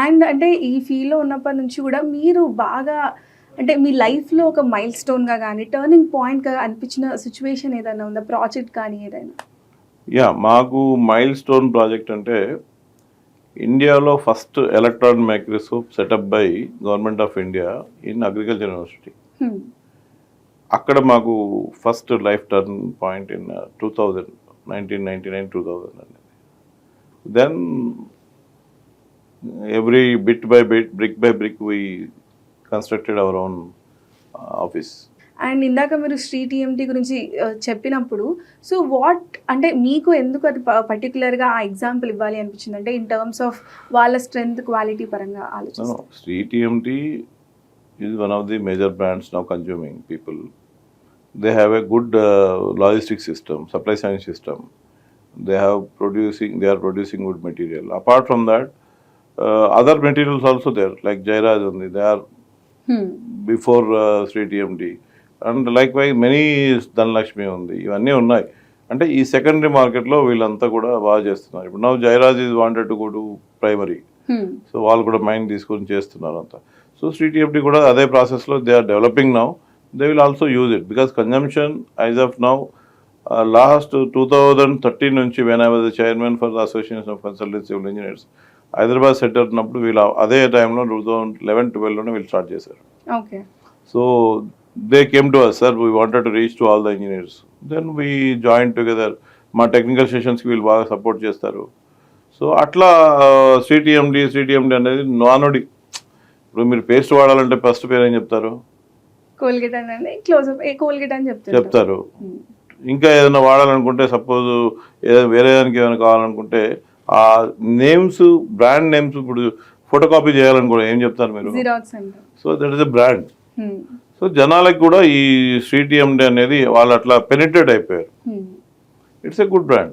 And అంటే ఈ ఫీల్డ్‌లో ఉన్నప్పటి నుంచి కూడా మీరు బాగా అంటే మీ లైఫ్‌లో ఒక మైల్ స్టోన్‌గా గానీ, టర్నింగ్ పాయింట్‌గా అనిపించిన సిట్యుయేషన్ ఏదైనా ఉందా? ప్రాజెక్ట్ కానీ ఏదైనా? మాకు మైల్ స్టోన్ ప్రాజెక్ట్ అంటే ఇండియాలో first electron microscope setup by government of India in agriculture university. Hmm. అక్కడ మాకు first life turn point in 2000, 1999-2000 అనేది. Then every bit by bit, brick by brick we constructed our own office. And ఇందాక మీరు Shri TMT గురించి చెప్పినప్పుడు so what అంటే మీకు ఎందుకు అది పర్టికులర్‌గా ఆ ఎగ్జాంపుల్ ఇవ్వాలి అనిపించింది? అంటే ఇన్ టర్మ్స్ ఆఫ్ వాళ్ళ స్ట్రెంగ్త్, క్వాలిటీ పరంగా ఆలోచిస్తే. Sri TMT is one of the major brands now consuming people. They have a good logistic system, supply chain system. They are producing good material. Apart from that, other materials also there, like Jairaj only. They are before Sri TMT. And likewise, many Dhanlakshmi ఉంది, ఇవన్నీ ఉన్నాయి. అంటే ఈ secondary మార్కెట్లో వీళ్ళంతా కూడా బాగా చేస్తున్నారు. ఇప్పుడు now Jairaj is wanted to go to primary, so వాళ్ళు కూడా మైండ్ తీసుకొని చేస్తున్నారు అంతా. సో శ్రీ టీఎఫ్టీ కూడా అదే ప్రాసెస్లో they are developing now. They will also use it because consumption as of now last 2013 నుంచి when I was the chairman for the association of consultant civil engineers Hyderabad set అవుతున్నప్పుడు వీళ్ళు అదే టైంలో 2011-12లోనే వీళ్ళు స్టార్ట్ చేశారు. Okay. So they came to us, sir, we wanted to reach to all the engineers. Then we joined together. మా technical సెషన్స్కి వీళ్ళు బాగా సపోర్ట్ చేస్తారు. సో అట్లా సిటిఎండి అనేది నానుడి. ఇప్పుడు మీరు పేస్ట్ వాడాలంటే ఫస్ట్ పేరు ఏం చెప్తారు? కోల్గేట్ అని క్లోజ్అప్ కోల్గేట్ అని చెప్తారు. ఇంకా ఏదైనా వాడాలనుకుంటే సపోజ్ వేరే దానికి ఏమైనా కావాలనుకుంటే ఆ నేమ్స్, బ్రాండ్ నేమ్స్, ఇప్పుడు ఫోటో కాపీ చేయాలనుకో ఏం చెప్తారు మీరు? జిరాక్స్ అంటారు. So that is a brand. So జనాలకు కూడా ఈ శ్రీ టీఎండి అనేది వాళ్ళు అట్లా పెనిట్రేట్ అయిపోయారు. It's a good brand.